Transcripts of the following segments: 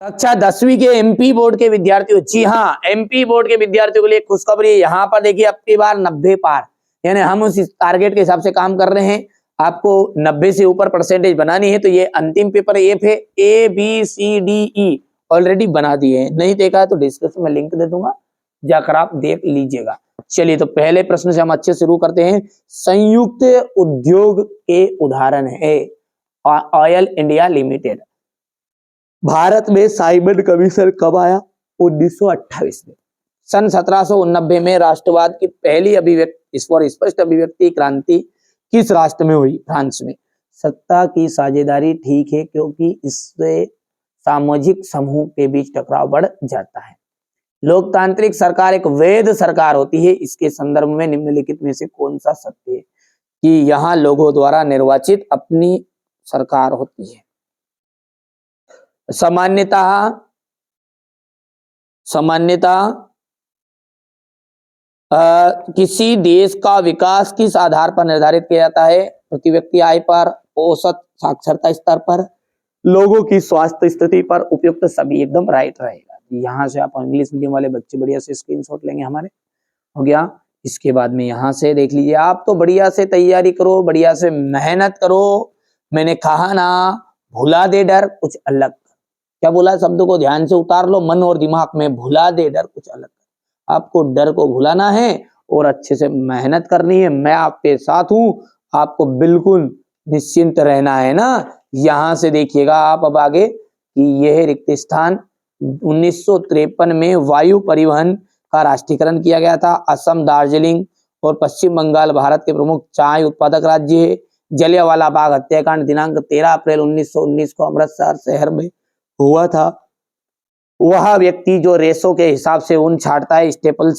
कक्षा 10वीं के एमपी बोर्ड के विद्यार्थियों, जी हाँ, एमपी बोर्ड के विद्यार्थियों के लिए खुशखबरी है। यहाँ पर देखिए अब की बार 90 पार, यानी हम उस टारगेट के हिसाब से काम कर रहे हैं। आपको 90 से ऊपर परसेंटेज बनानी है, तो ये अंतिम paper A B C D E already बना दिए हैं। नहीं देखा है तो डिस्क्रिप्शन में लिंक दे दूंगा, जाकर आप देख लीजिएगा। चलिए, तो पहले प्रश्न से हम अच्छे शुरू करते हैं। संयुक्त उद्योग के उदाहरण है ऑयल इंडिया लिमिटेड। भारत में साइमन कमीशन कब आया? 1928 में। सन 1789 में राष्ट्रवाद की पहली अभिव्यक्ति, इस पर स्पष्ट अभिव्यक्ति क्रांति किस राष्ट्र में हुई? फ्रांस में। सत्ता की साझेदारी ठीक है, क्योंकि इससे सामाजिक समूह के बीच टकराव बढ़ जाता है। लोकतांत्रिक सरकार एक वैध सरकार होती है। इसके संदर्भ में निम्नलिखित में से कौन सा सत्य है? कि यहाँ लोगों द्वारा निर्वाचित अपनी सरकार होती है। सामान्यतः किसी देश का विकास किस आधार पर निर्धारित किया जाता है? प्रति व्यक्ति आय पर, औसत साक्षरता स्तर पर, लोगों की स्वास्थ्य स्थिति पर, उपयुक्त सभी। एकदम राइट रहेगा। यहाँ से आप इंग्लिश मीडियम वाले बच्चे बढ़िया से स्क्रीनशॉट लेंगे। हमारे हो गया। इसके बाद में यहाँ से देख लीजिए, आप तो बढ़िया से तैयारी करो, बढ़िया से मेहनत करो। मैंने कहा ना, भुला दे डर कुछ अलग। क्या बोला? शब्द को ध्यान से उतार लो मन और दिमाग में। भुला दे डर कुछ अलग। आपको डर को भुलाना है और अच्छे से मेहनत करनी है। मैं आपके साथ हूं, आपको बिल्कुल निश्चिंत रहना है ना। यहां से देखिएगा आप अब आगे कि यह रिक्त स्थान 1953 में वायु परिवहन का राष्ट्रीयकरण किया गया था। असम, दार्जिलिंग और पश्चिम बंगाल भारत के प्रमुख चाय उत्पादक राज्य है। जलियांवाला बाग हत्याकांड दिनांक 13 अप्रैल 1919 को अमृतसर शहर में हुआ था। वह व्यक्ति जो रेशों के हिसाब से ऊन छाटता है, स्टेपल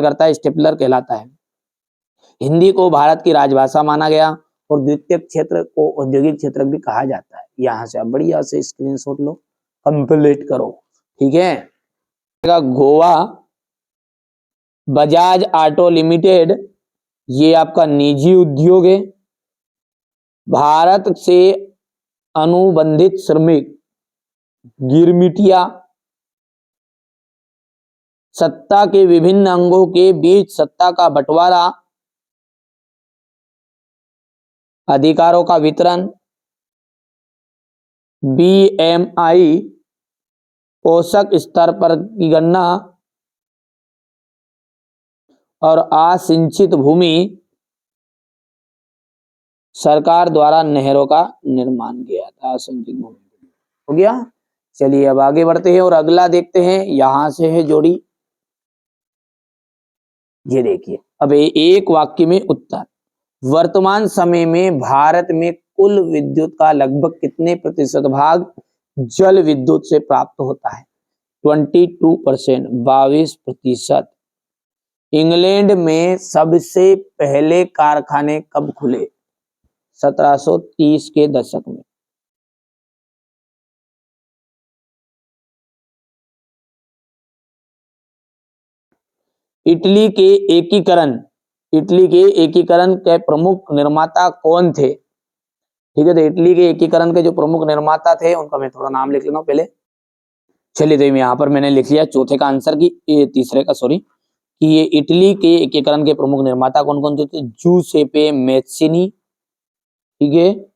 करता है, स्टेपलर कहलाता है। हिंदी को भारत की राजभाषा माना गया और द्वितीय क्षेत्र को औद्योगिक क्षेत्र भी कहा जाता है। यहां से आप बढ़िया से स्क्रीनशॉट लो, कंप्लीट करो। ठीक है। गोवा बजाज ऑटो लिमिटेड, ये आपका निजी उद्योग है। भारत से अनुबंधित श्रमिक गिरमिटिया, सत्ता के विभिन्न अंगों के बीच सत्ता का बंटवारा, अधिकारों का वितरण, बीएमआई पोषक स्तर पर की गणना और असिंचित भूमि, सरकार द्वारा नहरों का निर्माण किया था। असिंचित भूमि हो गया। चलिए अब आगे बढ़ते हैं और अगला देखते हैं। यहां से है जोड़ी, ये देखिए। अब एक वाक्य में उत्तर। वर्तमान समय में भारत में कुल विद्युत का लगभग कितने प्रतिशत भाग जल विद्युत से प्राप्त होता है? 22%, 22%। इंग्लैंड में सबसे पहले कारखाने कब खुले? 1730 के दशक में। इटली के एकीकरण के प्रमुख निर्माता कौन थे? ठीक है, तो इटली के एकीकरण के जो प्रमुख निर्माता थे उनका मैं थोड़ा नाम लिख लेता हूं पहले। चलिए, तो यहाँ पर मैंने लिख लिया चौथे का आंसर की, ये तीसरे का सॉरी, कि ये इटली के एकीकरण के प्रमुख निर्माता कौन कौन थे? जूसेपे मैत्सिनी। ठीक है,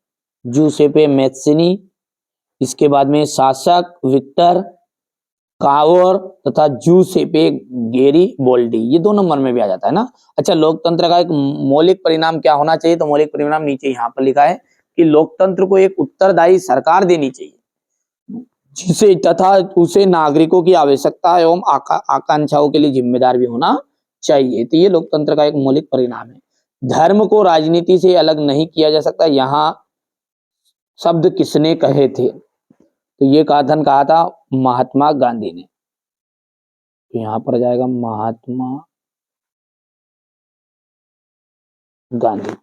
जूसेपे मैत्सिनी। इसके बाद में शासक विक्टर कावर तथा जूसेपे गेरिबोल्डी, ये 2 नंबर में भी आ जाता है ना। अच्छा, लोकतंत्र का एक मौलिक परिणाम क्या होना चाहिए? तो मौलिक परिणाम नीचे यहाँ पर लिखा है कि लोकतंत्र को एक उत्तरदायी सरकार देनी चाहिए, जिसे तथा उसे नागरिकों की आवश्यकता एवं आकांक्षाओं के लिए जिम्मेदार भी होना चाहिए। तो ये लोकतंत्र का एक मौलिक परिणाम है। धर्म को राजनीति से अलग नहीं किया जा सकता, यहाँ शब्द किसने कहे थे? तो ये कथन कहा था महात्मा गांधी ने। तो यहां पर जाएगा महात्मा गांधी।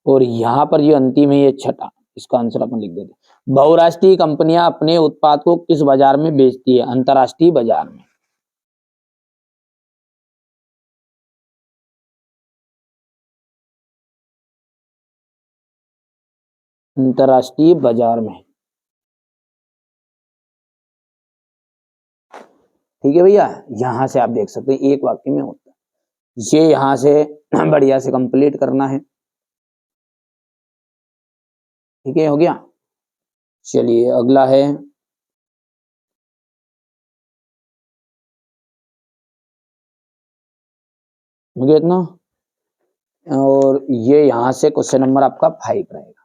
और यहां पर ये अंतिम है, ये छठा, इसका आंसर अपन लिख देते। बहुराष्ट्रीय कंपनियां अपने उत्पाद को किस बाजार में बेचती है? अंतरराष्ट्रीय बाजार में। अंतरराष्ट्रीय बाजार में। ठीक है भैया, यहां से आप देख सकते हैं एक वाक्य में होता है। ये यहां से बढ़िया से कंप्लीट करना है। ठीक है, हो गया। चलिए अगला है हो गया इतना, और ये यहां से क्वेश्चन नंबर आपका 5 रहेगा।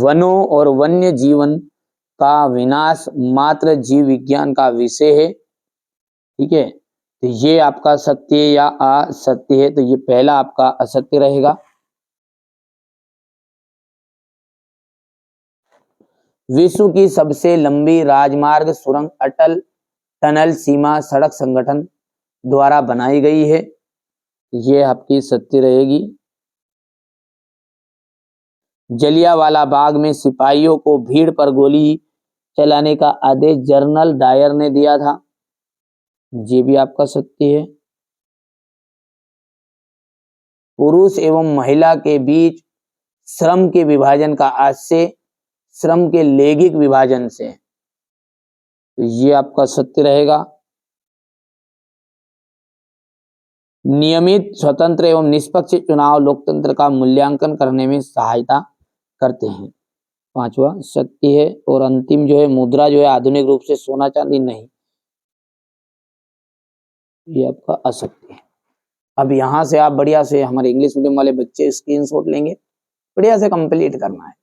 वनों और वन्य जीवन का विनाश मात्र जीव विज्ञान का विषय है। ठीक है, तो ये आपका सत्य या असत्य है, तो ये पहला आपका असत्य रहेगा। विश्व की सबसे लंबी राजमार्ग सुरंग अटल टनल सीमा सड़क संगठन द्वारा बनाई गई है, ये आपकी सत्य रहेगी। जलियांवाला बाग में सिपाहियों को भीड़ पर गोली चलाने का आदेश जनरल डायर ने दिया था, ये भी आपका सत्य है। पुरुष एवं महिला के बीच श्रम के विभाजन का आशय श्रम के लैंगिक विभाजन से, तो ये आपका सत्य रहेगा। नियमित स्वतंत्र एवं निष्पक्ष चुनाव लोकतंत्र का मूल्यांकन करने में सहायता करते हैं, पांचवा सत्य है। और अंतिम जो है मुद्रा जो है आधुनिक रूप से सोना चांदी नहीं, ये आपका असत्य है। अब यहां से आप बढ़िया से हमारे इंग्लिश मीडियम वाले बच्चे स्क्रीनशॉट लेंगे, बढ़िया से कंप्लीट करना है।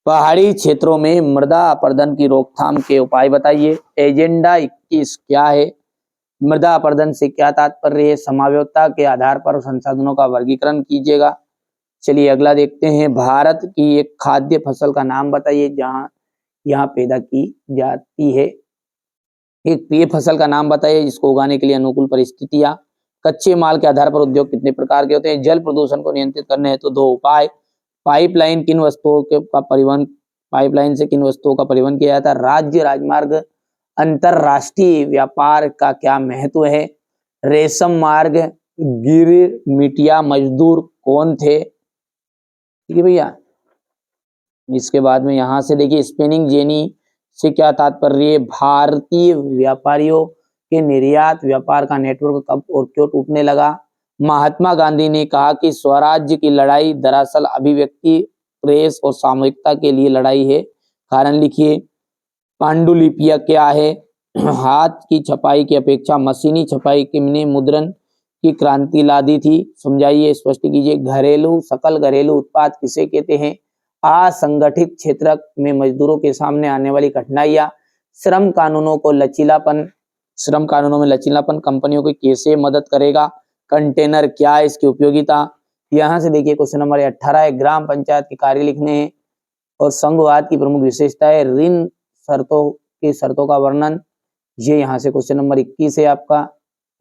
पहाड़ी क्षेत्रों में मृदा अपरदन की रोकथाम के उपाय बताइए। एजेंडा 21 क्या है? मृदा अपरदन से क्या तात्पर्य है? समाव्यता के आधार पर संसाधनों का वर्गीकरण कीजिएगा। चलिए अगला देखते हैं। भारत की एक खाद्य फसल का नाम बताइए जहां यहाँ पैदा की जाती है। एक पेय फसल का नाम बताइए जिसको उगाने के लिए अनुकूल परिस्थितियां। कच्चे माल के आधार पर उद्योग कितने प्रकार के होते हैं? जल प्रदूषण को नियंत्रित करने हेतु 2 उपाय। पाइपलाइन किन वस्तुओं का परिवहन पाइपलाइन से किन वस्तुओं का परिवहन किया जाता है? राज्य राजमार्ग अंतरराष्ट्रीय व्यापार का क्या महत्व है? रेशम मार्ग गिरमिटिया मजदूर कौन थे? ठीक है भैया, इसके बाद में यहां से देखिए स्पिनिंग जेनी से क्या तात्पर्य? भारतीय व्यापारियों के निर्यात व्यापार का नेटवर्क कब और क्यों टूटने लगा? महात्मा गांधी ने कहा कि स्वराज्य की लड़ाई दरअसल अभिव्यक्ति प्रेस और सामूहिकता के लिए लड़ाई है, कारण लिखिए। पांडुलिपियां क्या है? हाथ की छपाई की अपेक्षा मशीनी छपाई किमने मुद्रण की क्रांति ला दी थी, समझाइए, स्पष्ट कीजिए। घरेलू सकल घरेलू उत्पाद किसे कहते हैं? असंगठित क्षेत्र में मजदूरों के सामने आने वाली कठिनाइयां। श्रम कानूनों में लचीलापन कंपनियों को कैसे मदद करेगा? कंटेनर क्या है, इसकी उपयोगिता। यहां से देखिए क्वेश्चन नंबर 18 है। ग्राम पंचायत के कार्य लिखने हैं और संघवाद की प्रमुख विशेषता है ऋण शर्तों का वर्णन। ये यहाँ से क्वेश्चन नंबर 21 है आपका,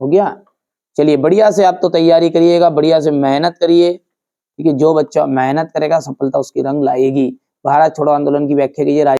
हो गया। चलिए बढ़िया से आप तो तैयारी करिएगा, बढ़िया से मेहनत करिए, क्योंकि जो बच्चा मेहनत करेगा सफलता उसकी रंग लाएगी। भारत छोड़ो आंदोलन की व्याख्या कीजिए।